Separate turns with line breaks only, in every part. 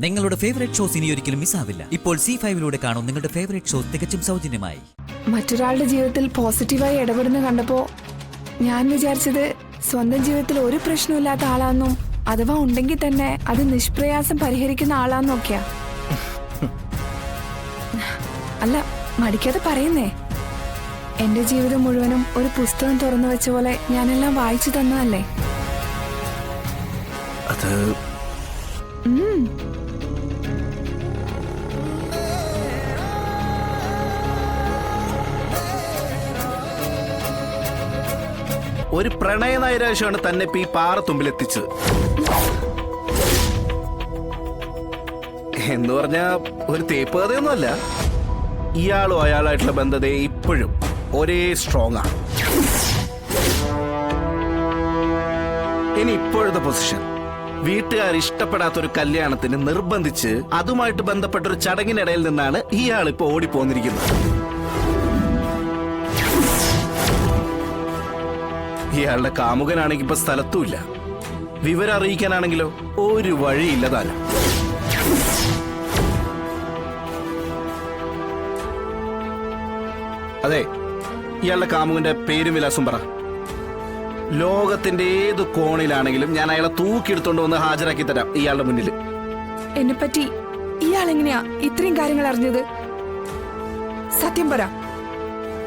നിങ്ങളുടെ favourite shows ഇനി ഒരിക്കലും മിസ്സാവില്ല. ഇപ്പോൾ C5 കാണും നിങ്ങളുടെ ഫേവറേറ്റ് ഷോസ് തികച്ചും സൗജന്യമായി.
മറ്റൊരാളുടെ ജീവിതത്തിൽ പോസിറ്റീവായി ഇടപെടുന്ന കണ്ടപ്പോ ഞാൻ വിചാരിച്ചത് സ്വന്തം ജീവിതത്തിൽ ഒരു പ്രശ്നമില്ലാത്ത ആളാണെന്നും അഥവാ ഉണ്ടെങ്കിൽ തന്നെ അത് നിഷ്പ്രയാസം പരിഹരിക്കുന്ന ആളാന്നൊക്കെയാ. അല്ല, മടിക്കാതെ പറയുന്നേ. എന്റെ ജീവിതം മുഴുവനും ഒരു പുസ്തകം തുറന്നു വെച്ച പോലെ ഞാനെല്ലാം വായിച്ചു തന്നതല്ലേ.
ഒരു പ്രണയ നൈരാശ്യമാണ് തന്നെ ഇപ്പൊ ഈ പാറത്തുമ്പിലെത്തിച്ചത് എന്ന് പറഞ്ഞ ഒരു തേപ്പ് കഥയൊന്നുമല്ല. ഇയാളും അയാളായിട്ടുള്ള ബന്ധത ഇപ്പോഴും ഒരേ സ്ട്രോങ് ആണ്. ഇനി ഇപ്പോഴത്തെ പൊസിഷൻ, വീട്ടുകാർ ഇഷ്ടപ്പെടാത്തൊരു കല്യാണത്തിന് നിർബന്ധിച്ച് അതുമായിട്ട് ബന്ധപ്പെട്ടൊരു ചടങ്ങിനിടയിൽ നിന്നാണ് ഇയാൾ ഇപ്പൊ ഓടിപ്പോന്നിരിക്കുന്നത്. ഇയാളുടെ കാമുകനാണെങ്കിൽ ഇപ്പൊ സ്ഥലത്തുമില്ല. വിവരം അറിയിക്കാനാണെങ്കിലോ ഒരു വഴിയില്ലതാനും. അതെ, ഇയാളുടെ കാമുകന്റെ പേരും വിലാസം പറ. ലോകത്തിന്റെ ഏത് കോണിലാണെങ്കിലും ഞാൻ അയാളെ തൂക്കിയെടുത്തോണ്ട് വന്ന് ഹാജരാക്കി തരാം ഇയാളുടെ മുന്നിൽ.
എന്നെ പറ്റി ഇയാൾ എങ്ങനെയാ ഇത്രയും കാര്യങ്ങൾ അറിഞ്ഞത്? സത്യം പറ,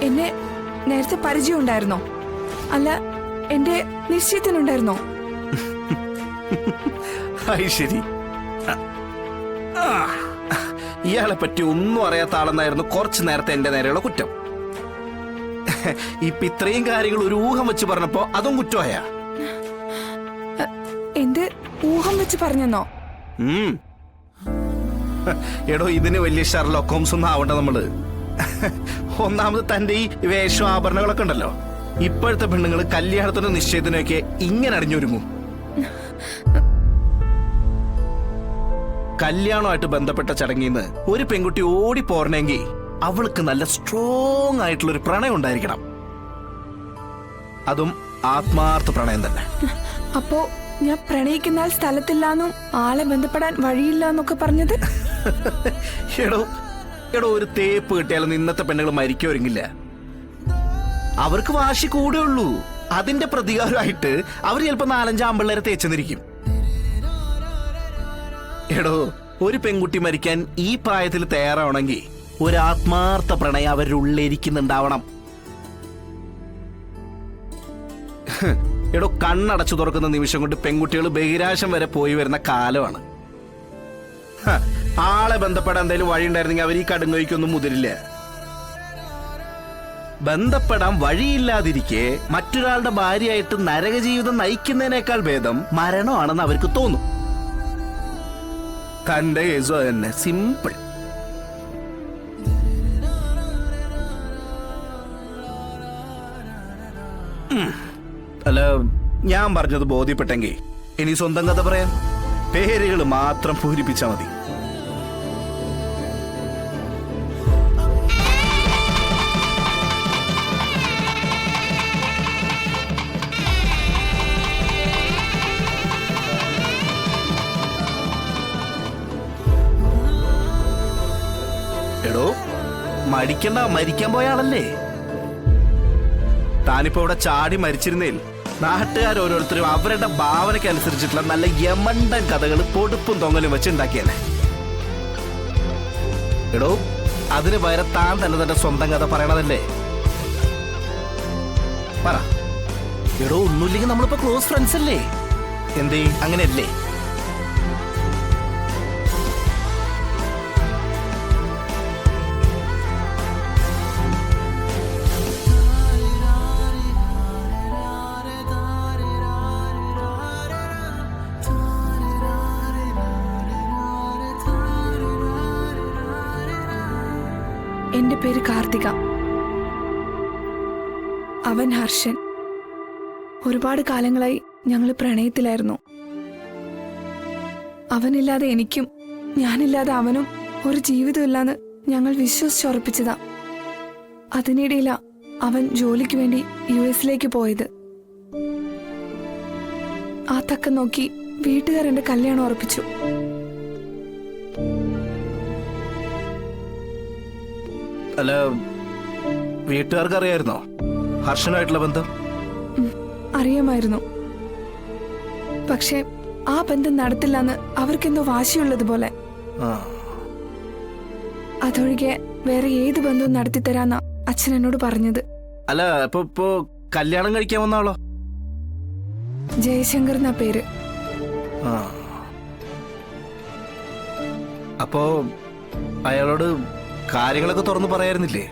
എന്നെ നേരത്തെ പരിചയം ഉണ്ടായിരുന്നോ? അല്ല, എന്റെ നിശ്ചയത്തിനുണ്ടായിരുന്നോ?
ശരി, ഇയാളെ പറ്റി ഒന്നും അറിയാത്ത ആളെന്നായിരുന്നു കുറച്ചു നേരത്തെ എന്റെ നേരെയുള്ള കുറ്റം. ഇപ്പൊ ഇത്രയും കാര്യങ്ങൾ ഒരു ഊഹം വെച്ച് പറഞ്ഞപ്പോ അതും കുറ്റമായ.
എന്ത് ഊഹം വെച്ച് പറഞ്ഞെന്നോ?
എടോ, ഇതിന് വലിയ ഷെർലോക്ക് ഹോംസ് ഒന്നും ആവണ്ട നമ്മള്. ഒന്നാമത് തന്റെ ഈ വേഷം ആഭരണങ്ങളൊക്കെ ഉണ്ടല്ലോ, ഇപ്പോഴത്തെ പെണ്ണുങ്ങൾ കല്യാണത്തിനും നിശ്ചയത്തിനൊക്കെ ഇങ്ങനെ അണിഞ്ഞൊരുങ്ങും. കല്യാണമായിട്ട് ബന്ധപ്പെട്ട ചടങ്ങിന്ന് ഒരു പെൺകുട്ടി ഓടി പോരണമെങ്കിൽ അവൾക്ക് നല്ല സ്ട്രോങ് ആയിട്ടുള്ള ഒരു പ്രണയം ഉണ്ടായിരിക്കണം. അതും ആത്മാർത്ഥ പ്രണയം തന്നെ.
അപ്പോ ഞാൻ പ്രണയിക്കുന്ന ആൾ സ്ഥലത്തില്ലാന്നും ആളെ ബന്ധപ്പെടാൻ വഴിയില്ല എന്നൊക്കെ പറഞ്ഞത്?
എടോ എടോ ഒരു തേപ്പ് കിട്ടിയാലും ഇന്നത്തെ പെണ്ണുകൾ മരിക്കൊരുങ്ങില്ല. അവർക്ക് വാശി കൂടെ ഉള്ളൂ. അതിന്റെ പ്രതികാരമായിട്ട് അവർ ചിലപ്പോ 4-5 ആമ്പിള്ളേരെ തേച്ചെന്നിരിക്കും. എടോ, ഒരു പെൺകുട്ടി മരിക്കാൻ ഈ പ്രായത്തിൽ തയ്യാറാവണമെങ്കിൽ ഒരു ആത്മാർത്ഥ പ്രണയം അവരുടെ ഉള്ളിരിക്കുന്നുണ്ടാവണം. എടോ, കണ്ണടച്ചു തുറക്കുന്ന നിമിഷം കൊണ്ട് പെൺകുട്ടികൾ ബഹിരാശം വരെ പോയി വരുന്ന കാലമാണ്. ആളെ ബന്ധപ്പെടാൻ എന്തെങ്കിലും വഴി ഉണ്ടായിരുന്നെങ്കിൽ അവർ ഈ കടുങ്ങയ്ക്കൊന്നും മുതിരില്ല. ബന്ധപ്പെടാൻ വഴിയില്ലാതിരിക്കെ മറ്റൊരാളുടെ ഭാര്യയായിട്ട് നരക ജീവിതം നയിക്കുന്നതിനേക്കാൾ ഭേദം മരണമാണെന്ന് അവർക്ക് തോന്നും. തന്റെ കേസ് തന്നെ, സിമ്പിൾ. അല്ല, ഞാൻ പറഞ്ഞത് ബോധ്യപ്പെട്ടെങ്കിൽ ഇനി സ്വന്തം കഥ പറയാൻ പേരുകൾ മാത്രം പൂരിപ്പിച്ചാ മതി. എടോ, മടിക്കണ്ട, മരിക്കാൻ പോയ ആളല്ലേ. താനിപ്പോ ഇവിടെ ചാടി മരിച്ചിരുന്നേൽ നാട്ടുകാർ ഓരോരുത്തരും അവരുടെ ഭാവനയ്ക്ക് അനുസരിച്ചിട്ടുള്ള നല്ല യമണ്ടൻ കഥകൾ പൊടുപ്പും തൊങ്ങലും വെച്ചുണ്ടാക്കിയല്ലേ. എടോ, അതിന് പകരം താൻ തന്നെ തന്റെ സ്വന്തം കഥ പറയണതല്ലേ. പറ. എടോ, ഒന്നുമില്ലെങ്കിൽ നമ്മളിപ്പോ ക്ലോസ് ഫ്രണ്ട്സ് അല്ലേ? എന്തേ അങ്ങനെയല്ലേ?
എന്റെ പേര് കാർത്തിക. അവൻ ഹർഷൻ. ഒരുപാട് കാലങ്ങളായി ഞങ്ങൾ പ്രണയത്തിലായിരുന്നു. അവനില്ലാതെ എനിക്കും ഞാനില്ലാതെ അവനും ഒരു ജീവിതമില്ലാന്ന് ഞങ്ങൾ വിശ്വസിച്ചുറപ്പിച്ചതാ. അതിനിടയിലാ അവൻ ജോലിക്ക് വേണ്ടി US പോയത്. ആ തക്കം നോക്കി വീട്ടുകാരെന്റെ കല്യാണം ഉറപ്പിച്ചു.
അല്ല, വീട്ടുകാർക്ക് അറിയായിരുന്നോ ഹർഷനുമായിട്ടുള്ള ബന്ധം?
അറിയാമായിരുന്നു. പക്ഷെ ആ ബന്ധം നടത്തില്ലെന്ന് അവർക്കെന്തോ വാശിയുള്ളതുപോലെ.
ആ,
അതൊഴികെ വേറെ ഏത് ബന്ധവും നടത്തിത്തരാന്നാ അച്ഛൻ എന്നോട് പറഞ്ഞത്.
അല്ല, ഇപ്പൊ കല്യാണം കഴിക്കാൻ വന്നാളോ?
ജയശങ്കർ എന്നാ പേര്.
ആ, അപ്പോ അയാളോട് കാര്യങ്ങളൊക്കെ തുറന്നു പറയായിരുന്നില്ലേ?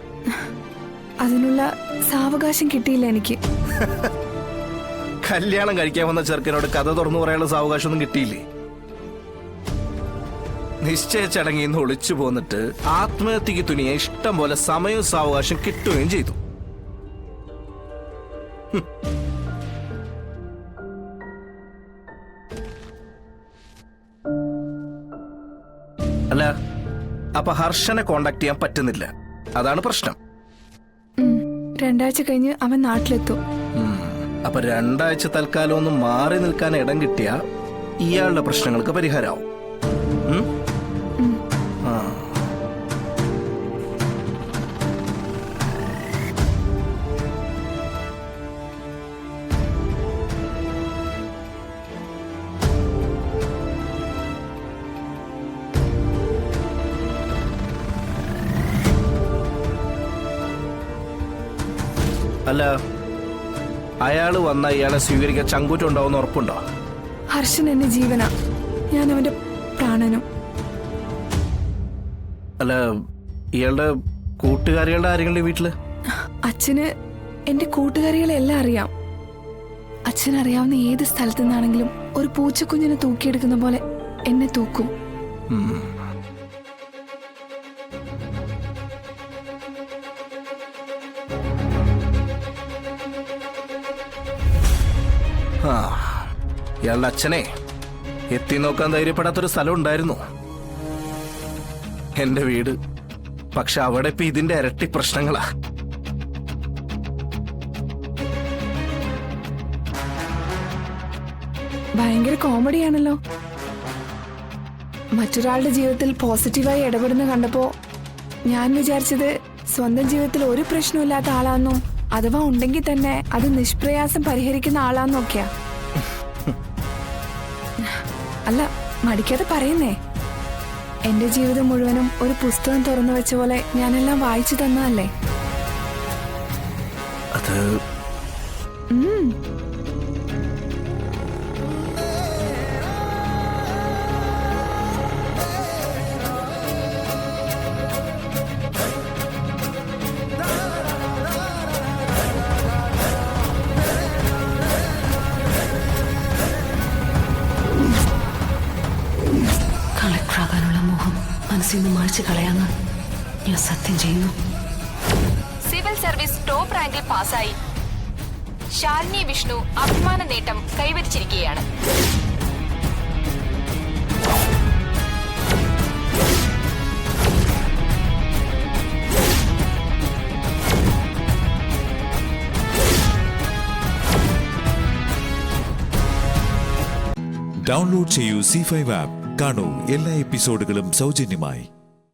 അതിനുള്ള സാവകാശം കിട്ടിയില്ല എനിക്ക്.
കല്യാണം കഴിക്കാൻ വന്ന ചെറുക്കനോട് കഥ തുറന്നു പറയാനുള്ള സാവകാശമൊന്നും കിട്ടിയില്ലേ? നിശ്ചയ ചടങ്ങിൽ നിന്ന് ഒളിച്ചു പോന്നിട്ട് ആത്മഹത്യക്ക് തുനിയെ ഇഷ്ടം പോലെ സമയവും സാവകാശം കിട്ടുകയും ചെയ്തു. അല്ല, അപ്പൊ ഹർഷനെ കോണ്ടാക്ട് ചെയ്യാൻ പറ്റുന്നില്ല, അതാണ് പ്രശ്നം.
2 ആഴ്ച കഴിഞ്ഞ് അവൻ നാട്ടിലെത്തും.
അപ്പൊ 2 ആഴ്ച തൽക്കാലം ഒന്ന് മാറി നിൽക്കാൻ ഇടം കിട്ടിയ ഇയാളുടെ പ്രശ്നങ്ങൾക്ക് പരിഹാരമാവും. ആ, അല്ല, അയാള് വന്ന ഇയാളെ സ്വീകരിക്കാൻ ചങ്കൂറ്റുണ്ടാവുന്ന ഉറപ്പുണ്ടോ?
ഹർഷൻ എന്നെ ജീവനാ, ഞാൻ അവന്റെ പ്രാണനും.
അല്ല, ഇയാളുടെ കൂട്ടുകാരികളുടെ ആരെങ്കിലും വീട്ടില്?
അച്ഛന് എന്റെ കൂട്ടുകാരികളെ എല്ലാം അറിയാം. അച്ഛനറിയാവുന്ന ഏത് സ്ഥലത്തു നിന്നാണെങ്കിലും ഒരു പൂച്ചക്കുഞ്ഞിനെ തൂക്കിയെടുക്കുന്ന പോലെ എന്നെ തൂക്കും.
ഇയാളുടെ അച്ഛനെ എത്തി നോക്കാൻ ധൈര്യപ്പെടാത്തൊരു സ്ഥലം ഉണ്ടായിരുന്നു, എന്റെ വീട്. പക്ഷെ അവിടെ ഇപ്പൊ ഇതിന്റെ ഇരട്ടി പ്രശ്നങ്ങളാ.
ഭയങ്കര കോമഡിയാണല്ലോ. മറ്റൊരാളുടെ ജീവിതത്തിൽ പോസിറ്റീവായി ഇടപെടുന്ന കണ്ടപ്പോ ഞാൻ വിചാരിച്ചത് സ്വന്തം ജീവിതത്തിൽ ഒരു പ്രശ്നമില്ലാത്ത ആളാണെന്നും അഥവാ ഉണ്ടെങ്കിൽ തന്നെ അത് നിഷ്പ്രയാസം പരിഹരിക്കുന്ന ആളാന്നൊക്കെയാ. അല്ല, മടിക്കാതെ പറയുന്നേ. എന്റെ ജീവിതം മുഴുവനും ഒരു പുസ്തകം തുറന്നു വെച്ച പോലെ ഞാനെല്ലാം വായിച്ചു തന്നതല്ലേ.
അത്
കളക്ടറാകാനുള്ള മോഹം മനസ്സിൽ നിന്ന് മായ്ച്ചു കളയാന്ന് ഞാൻ സത്യം ചെയ്യുന്നു.
സിവിൽ സർവീസ് ടോപ്പ് റാങ്കിൽ പാസ്സായി ശാലിനി വിഷ്ണു അഭിമാന നേട്ടം കൈവരിച്ചിരിക്കുകയാണ്.
ഡൗൺലോഡ് ചെയ്യൂ C5 ആപ്പ്. കാണൂ എല്ലാ എപ്പിസോഡുകളും സൗജന്യമായി.